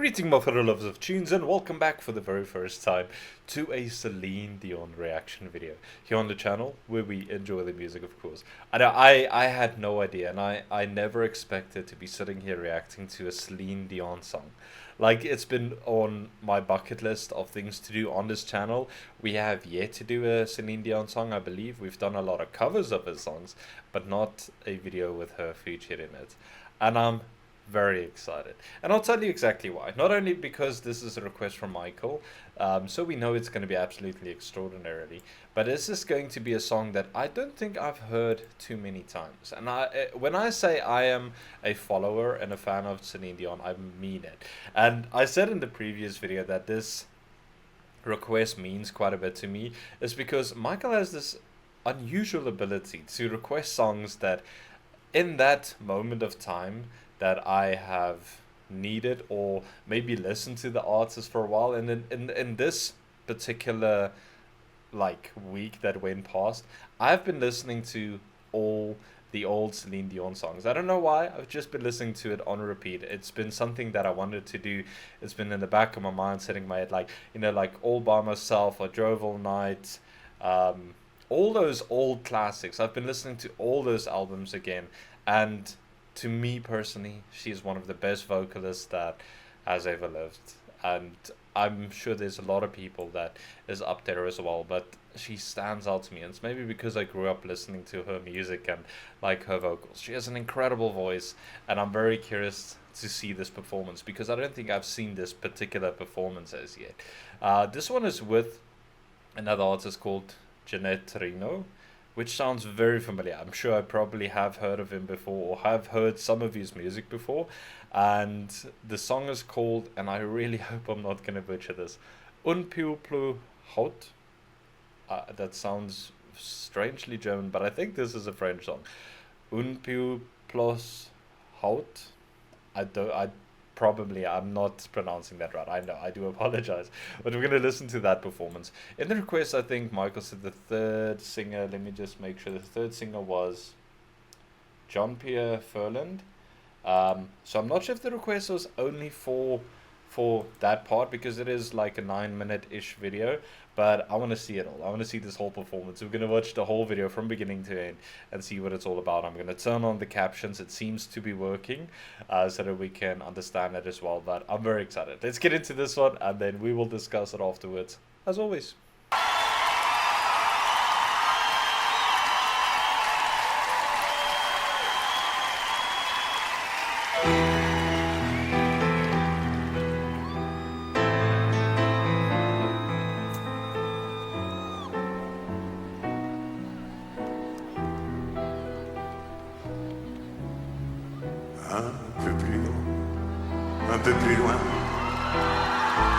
Greeting my fellow lovers of tunes and welcome back for the very first time to a Celine Dion reaction video here on the channel where we enjoy the music, of course. I had no idea, and I never expected to be sitting here reacting to a Celine Dion song. Like, it's been on my bucket list of things to do on this channel. We have yet to do a Celine Dion song, I believe. We've done a lot of covers of her songs, but not a video with her featured in it. And I'm very excited, and I'll tell you exactly why. Not only because this is a request from Michael, so we know it's going to be absolutely extraordinarily, but this is going to be a song that I don't think I've heard too many times. And when I say I am a follower and a fan of Celine Dion, I mean it. And I said in the previous video that this request means quite a bit to me, is because Michael has this unusual ability to request songs that in that moment of time that I have needed, or maybe listened to the artist for a while. And in this particular week that went past, I've been listening to all the old Celine Dion songs. I don't know why, I've just been listening to it on repeat. It's been something that I wanted to do. It's been in the back of my mind, sitting in my head, like All By Myself or Drove All Night, all those old classics. I've been listening to all those albums again, and to me personally, she is one of the best vocalists that has ever lived. And I'm sure there's a lot of people that is up there as well, but she stands out to me. And it's maybe because I grew up listening to her music and like her vocals. She has an incredible voice, and I'm very curious to see this performance, because I don't think I've seen this particular performance as yet. This one is with another artist called Ginette, Reno, which sounds very familiar. I'm sure I probably have heard of him before, or have heard some of his music before. And the song is called, and I really hope I'm not going to butcher this, Un peu plus haut. That sounds strangely German, but I think this is a French song. Un peu plus haut. I'm not pronouncing that right. I know, I do apologize. But we're going to listen to that performance. In the request, I think Michael said the third singer, let me just make sure, the third singer was Jean-Pierre Ferland. So I'm not sure if the request was only for that part, because it is like a 9-minute-ish video, but I want to see it all. I want to see this whole performance. We're going to watch the whole video from beginning to end and see what it's all about. I'm going to turn on the captions. It seems to be working, so that we can understand it as well, but I'm very excited. Let's get into this one, and then we will discuss it afterwards, as always. Un peu plus haut, un peu plus loin.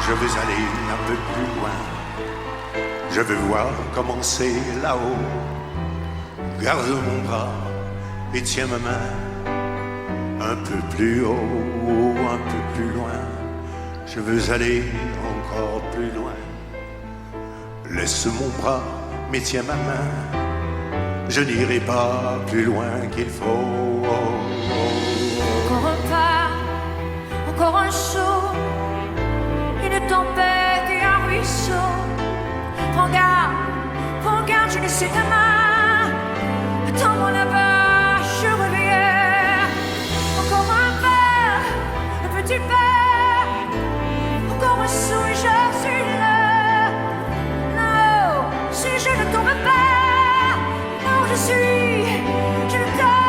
Je veux aller un peu plus loin. Je veux voir commencer là-haut. Garde mon bras et tiens ma main. Un peu plus haut, un peu plus loin. Je veux aller encore plus loin. Laisse mon bras, mais tiens ma main. Je n'irai pas plus loin qu'il faut. Encore un pas, encore un saut, une tempête et un ruisseau. Prends garde, je laisse ta main. Attends-moi là-bas, je reviens. Encore un pas, un petit pas, encore un saut et je suis là. Non, si je ne tombe pas, non, je ne tombe pas.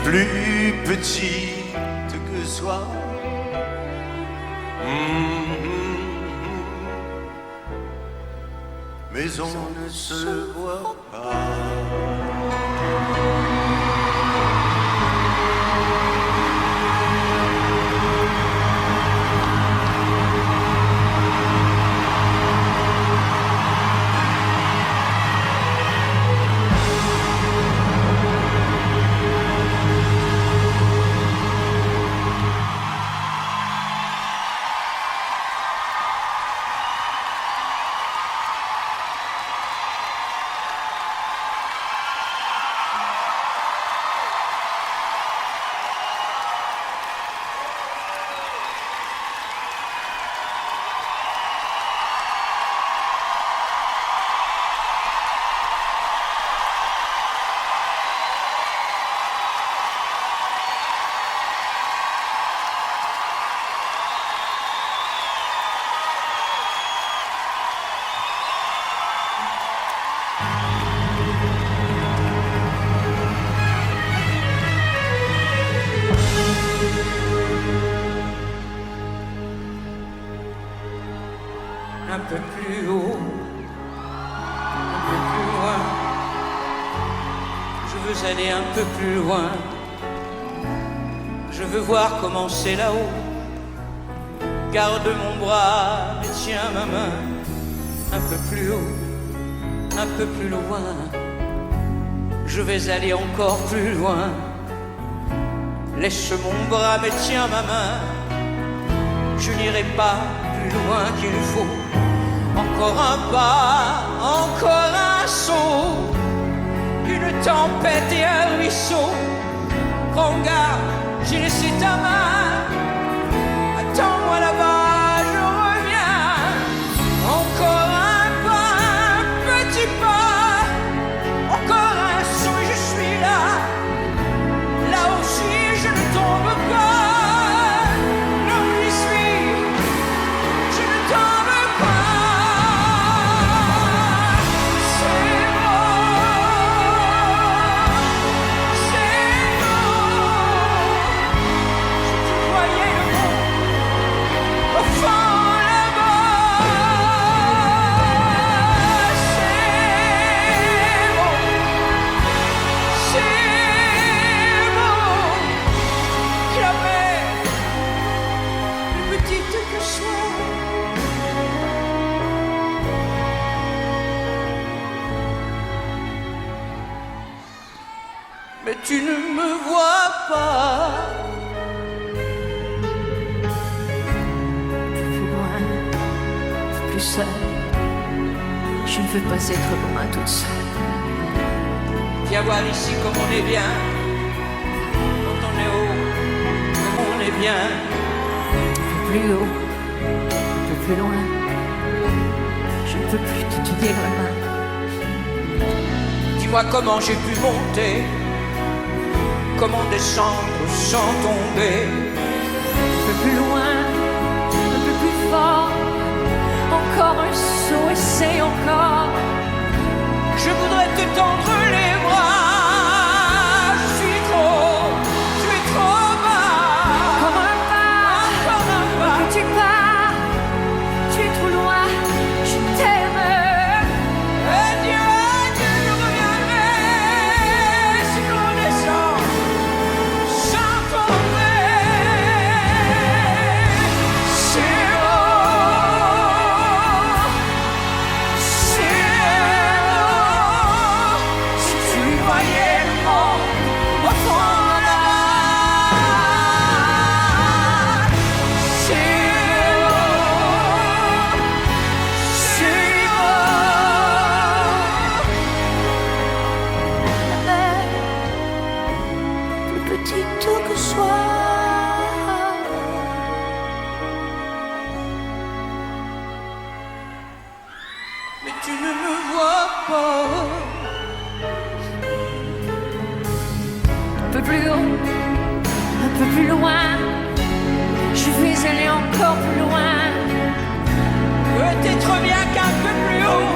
Plus petite que soi, mais on ne se voit pas. un peu plus haut, un peu plus loin. Je veux aller un peu plus loin. Je veux voir comment c'est là-haut. Garde mon bras et tiens ma main. Un peu plus haut, un peu plus loin. Je vais aller encore plus loin. Laisse mon bras mais tiens ma main. Je n'irai pas plus loin qu'il faut. Encore un pas, encore un saut. Une tempête et un ruisseau. Prends garde, j'ai laissé ta main. Attends-moi là-bas, je reviens. Encore un pas, un petit pas. Encore un saut et je suis là. Là aussi je ne tombe pas. Non, j'y suis. Je ne tombe pas. C'est bon. C'est bon. Je voyais le monde au fond là-bas. C'est bon. C'est bon. La mer, plus petite que soit. Mais tu ne me vois pas. Plus loin, plus seule. Je ne veux pas être loin toute seule. Viens voir ici comme on est bien. Quand on est haut, comme on est bien. Un peu plus haut, un peu plus loin. Je ne peux plus te tenir la main. Dis-moi comment j'ai pu monter. Comment descendre sans tomber. Un peu plus loin, un peu plus fort. Encore un saut, essaye encore. Je voudrais te tendre les bras. Je suis trop bas. Comme un pas, Encore un pas. que tu pars. Tu es trop loin, je t'aime. Adieu, adieu, je reviendrai. Si l'on descend sans tomber. C'est bon. C'est bon. Si tu voyais le monde au fond là-bas. C'est bon. C'est bon. La mer, plus petite que soit. Mais tu ne me vois pas. Un peu plus haut, un peu plus loin. Je vais aller encore plus loin. Peut-être bien qu'un peu plus haut,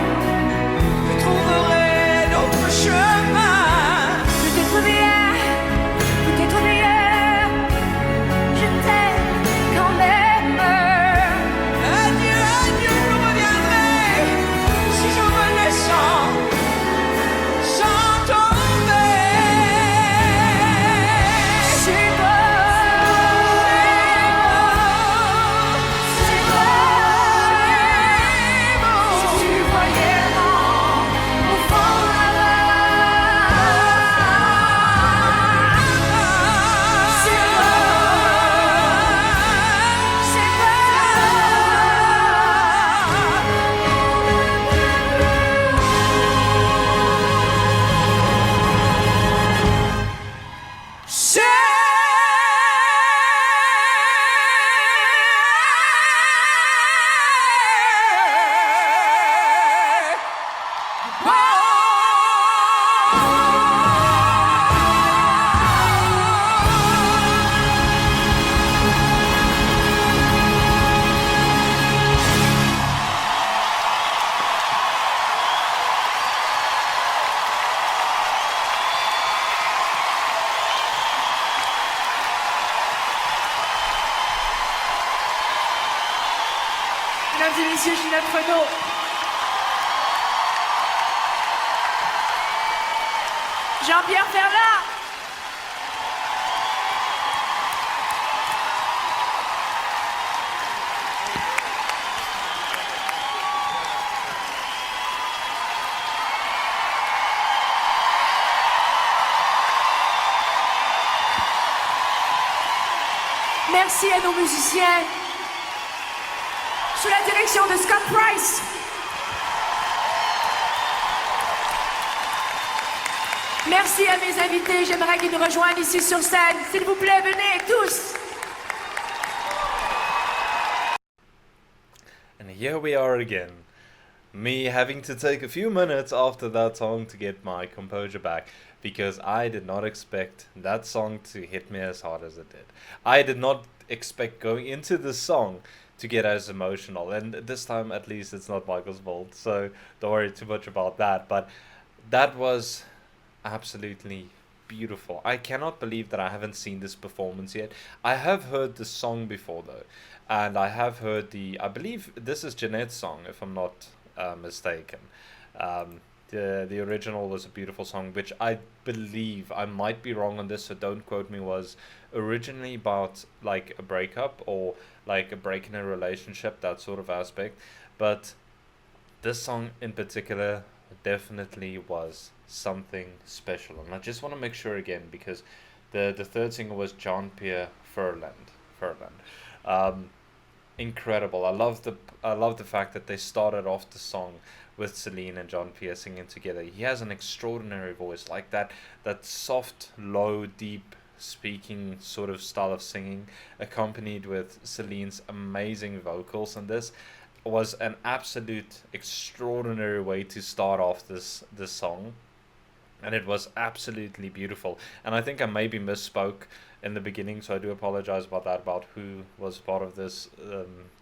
je trouverai d'autres chemins. Peut-être bien, peut-être bien. Je t'aime quand même. Adieu, adieu, je reviendrai. Si je me descends sans tomber. C'est bon. Mesdames et messieurs, Ginette, Reno. Jean-Pierre Ferland. Merci à nos musiciens, sous la direction de Scott Price. Merci à mes invités, j'aimerais qu'ils nous rejoignent ici sur scène. S'il vous plaît, venez tous. And here we are again. Me having to take a few minutes after that song to get my composure back, because I did not expect that song to hit me as hard as it did. I did not expect going into this song to get as emotional, and this time at least it's not Michael's fault, so don't worry too much about that. But that was absolutely beautiful. I cannot believe that I haven't seen this performance yet. I have heard the song before though, and I have heard I believe this is Ginette's song if I'm not mistaken. The original was a beautiful song, which I believe, I might be wrong on this, so don't quote me, was originally about like a breakup or like a break in a relationship, that sort of aspect. But this song in particular definitely was something special, and I just want to make sure again, because the third singer was Jean-Pierre Ferland. Incredible. I love the fact that they started off the song with Celine and Jean-Pierre singing together. He has an extraordinary voice, like that soft, low, deep speaking sort of style of singing, accompanied with Celine's amazing vocals, and this was an absolute extraordinary way to start off this song. And it was absolutely beautiful. And I think I maybe misspoke in the beginning, so I do apologize about that, about who was part of this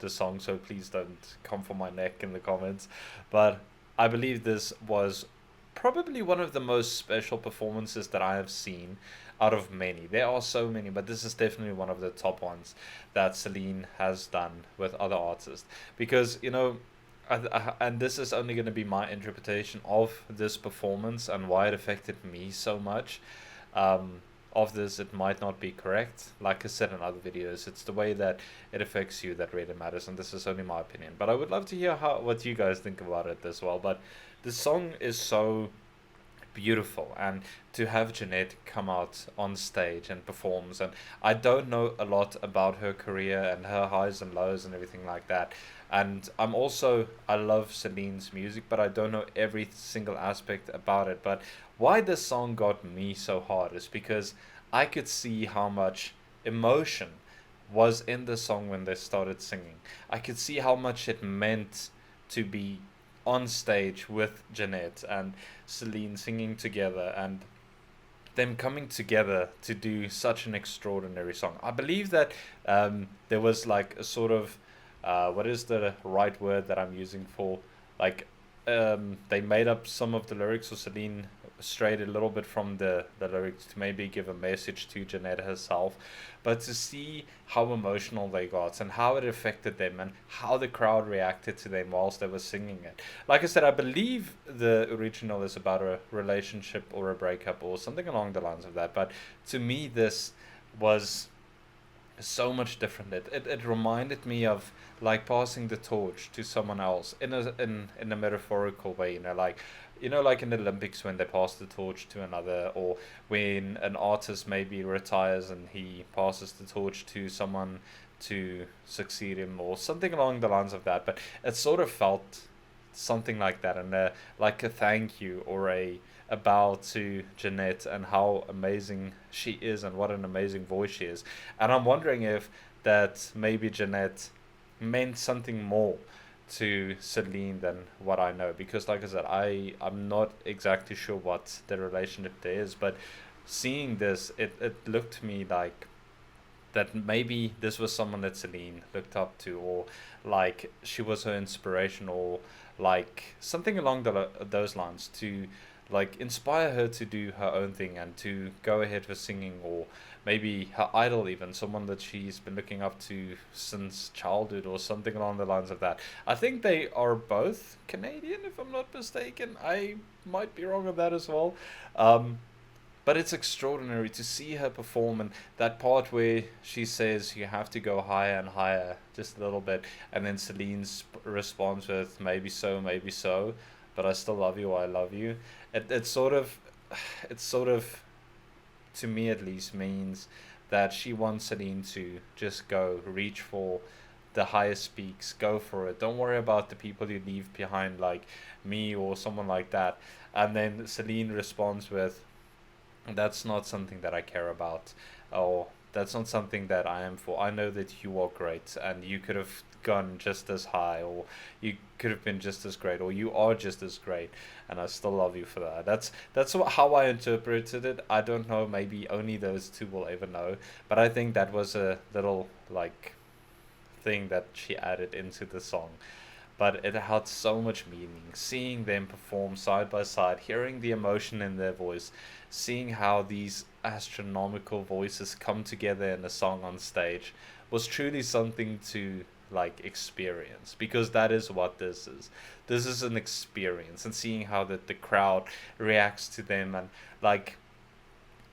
song, so please don't come for my neck in the comments. But I believe this was probably one of the most special performances that I have seen out of many. There are so many, but this is definitely one of the top ones that Celine has done with other artists. Because, you know, and this is only going to be my interpretation of this performance and why it affected me so much. Of this, it might not be correct. Like I said in other videos, it's the way that it affects you that really matters, and this is only my opinion. But I would love to hear what you guys think about it as well. But the song is so beautiful, and to have Ginette come out on stage and performs, and I don't know a lot about her career and her highs and lows and everything like that, and I love Celine's music, but I don't know every single aspect about it. But why this song got me so hard is because I could see how much emotion was in the song when they started singing. I could see how much it meant to be on stage with Ginette and Celine singing together, and them coming together to do such an extraordinary song. I believe that there was like a sort of what is the right word that I'm using for, like, they made up some of the lyrics, or Celine strayed a little bit from the lyrics to maybe give a message to Ginette herself. But to see how emotional they got and how it affected them and how the crowd reacted to them whilst they were singing it. Like I said, I believe the original is about a relationship or a breakup or something along the lines of that. But to me, this was so much different. It reminded me of like passing the torch to someone else in a metaphorical way, like in the Olympics when they pass the torch to another, or when an artist maybe retires and he passes the torch to someone to succeed him, or something along the lines of that. But it sort of felt something like that, and like a thank you or a bow to Ginette and how amazing she is and what an amazing voice she is. And I'm wondering if that maybe Ginette meant something more to Celine than what I know, because like I said, I'm not exactly sure what the relationship there is, but seeing this, it looked to me like that maybe this was someone that Celine looked up to, or like she was her inspiration, or like something along those lines, to like inspire her to do her own thing and to go ahead with singing, or maybe her idol, even someone that she's been looking up to since childhood or something along the lines of that. I think they are both Canadian, if I'm not mistaken. I might be wrong on that as well. Um, but it's extraordinary to see her perform, and that part where she says you have to go higher and higher just a little bit, and then Celine responds with maybe so, but I still love you, I love you. It's sort of, it's sort of, to me at least, means that she wants Celine to just go reach for the highest peaks, go for it. Don't worry about the people you leave behind, like me or someone like that. And then Celine responds with, that's not something that I care about, or that's not something that I am for. I know that you are great and you could have gone just as high, or you could have been just as great, or you are just as great, and I still love you for that. That's how I interpreted it. I don't know, maybe only those two will ever know, but I think that was a little like thing that she added into the song. But it had so much meaning. Seeing them perform side by side, hearing the emotion in their voice, seeing how these astronomical voices come together in a song on stage was truly something to like experience, because that is what this is. This is an experience, and seeing how the crowd reacts to them, and like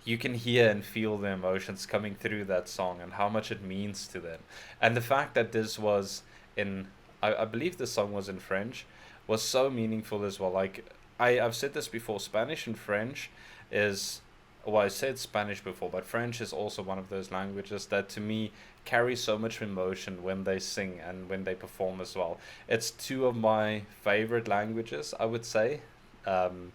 you can hear and feel the emotions coming through that song and how much it means to them. And the fact that this was in, I believe the song was in French, was so meaningful as well. Like I've said this before, Spanish and French is, well, I said Spanish before, but French is also one of those languages that to me carry so much emotion when they sing and when they perform as well. It's two of my favorite languages, I would say. Um,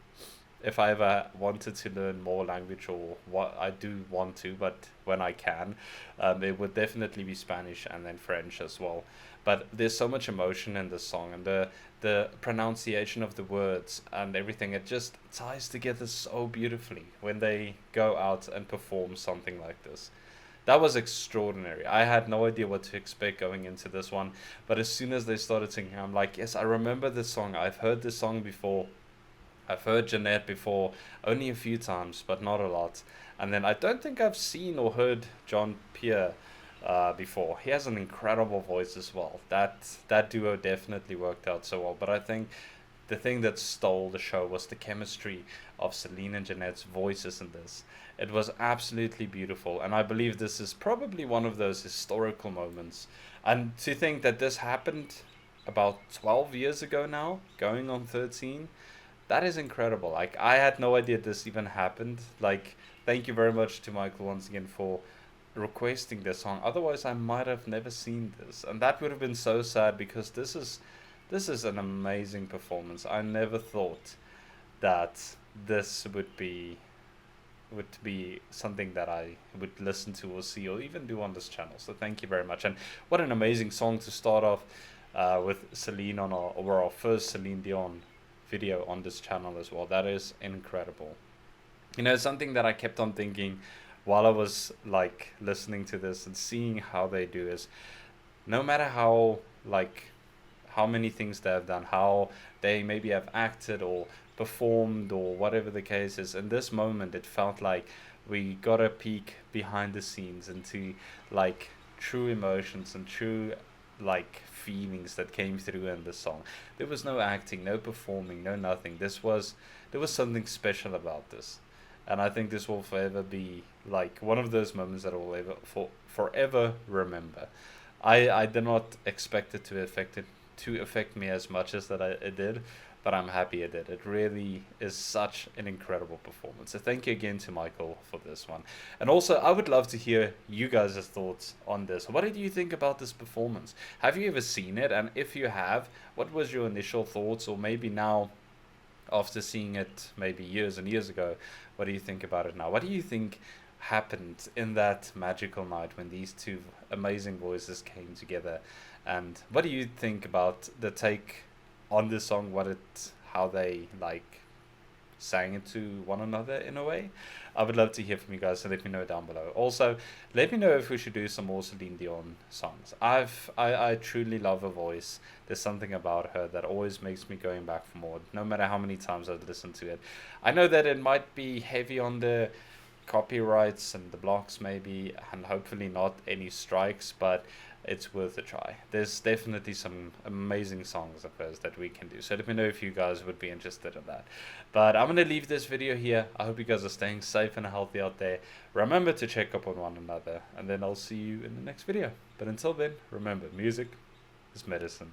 if I ever wanted to learn more language, or what I do want to, but when I can, it would definitely be Spanish and then French as well. But there's so much emotion in this song, and the pronunciation of the words and everything, it just ties together so beautifully when they go out and perform something like this. That was extraordinary. I had no idea what to expect going into this one, but as soon as they started singing, I'm like, yes, I remember this song. I've heard this song before. I've heard Ginette before, only a few times, but not a lot. And then I don't think I've seen or heard John Pierre before. He has an incredible voice as well. That duo definitely worked out so well. But I think the thing that stole the show was the chemistry of Celine and Jeanette's voices in this. It was absolutely beautiful, and I believe this is probably one of those historical moments. And to think that this happened about 12 years ago now, going on 13, that is incredible. Like, I had no idea this even happened. Like, thank you very much to Michael once again for requesting this song. Otherwise, I might have never seen this, and that would have been so sad, because this is an amazing performance. I never thought that this would be something that I would listen to or see or even do on this channel. So thank you very much, and what an amazing song to start off with Celine on our first Celine Dion video on this channel as well. That is incredible. You know, something that I kept on thinking while I was like listening to this and seeing how they do is, no matter how like how many things they have done, how they maybe have acted or performed or whatever the case is, in this moment it felt like we got a peek behind the scenes into like true emotions and true like feelings that came through in the song. There was no acting, no performing, no nothing. There was something special about this, and I think this will forever be like one of those moments that I will forever remember. I did not expect it to affect me as much as it did, but I'm happy it did. It really is such an incredible performance. So thank you again to Michael for this one. And also, I would love to hear you guys' thoughts on this. What did you think about this performance? Have you ever seen it? And if you have, what was your initial thoughts? Or maybe now, after seeing it maybe years and years ago, what do you think about it now? What do you think happened in that magical night when these two amazing voices came together? And what do you think about the take on this song, how they like sang it to one another in a way. I would love to hear from you guys, so let me know down below. Also, let me know if we should do some more Celine Dion songs. I truly love her voice. There's something about her that always makes me going back for more, no matter how many times I've listened to it. I know that it might be heavy on the copyrights and the blocks maybe, and hopefully not any strikes, but it's worth a try. There's definitely some amazing songs of hers that we can do, so let me know if you guys would be interested in that. But I'm gonna leave this video here. I hope you guys are staying safe and healthy out there. Remember to check up on one another, and then I'll see you in the next video. But until then, remember, music is medicine.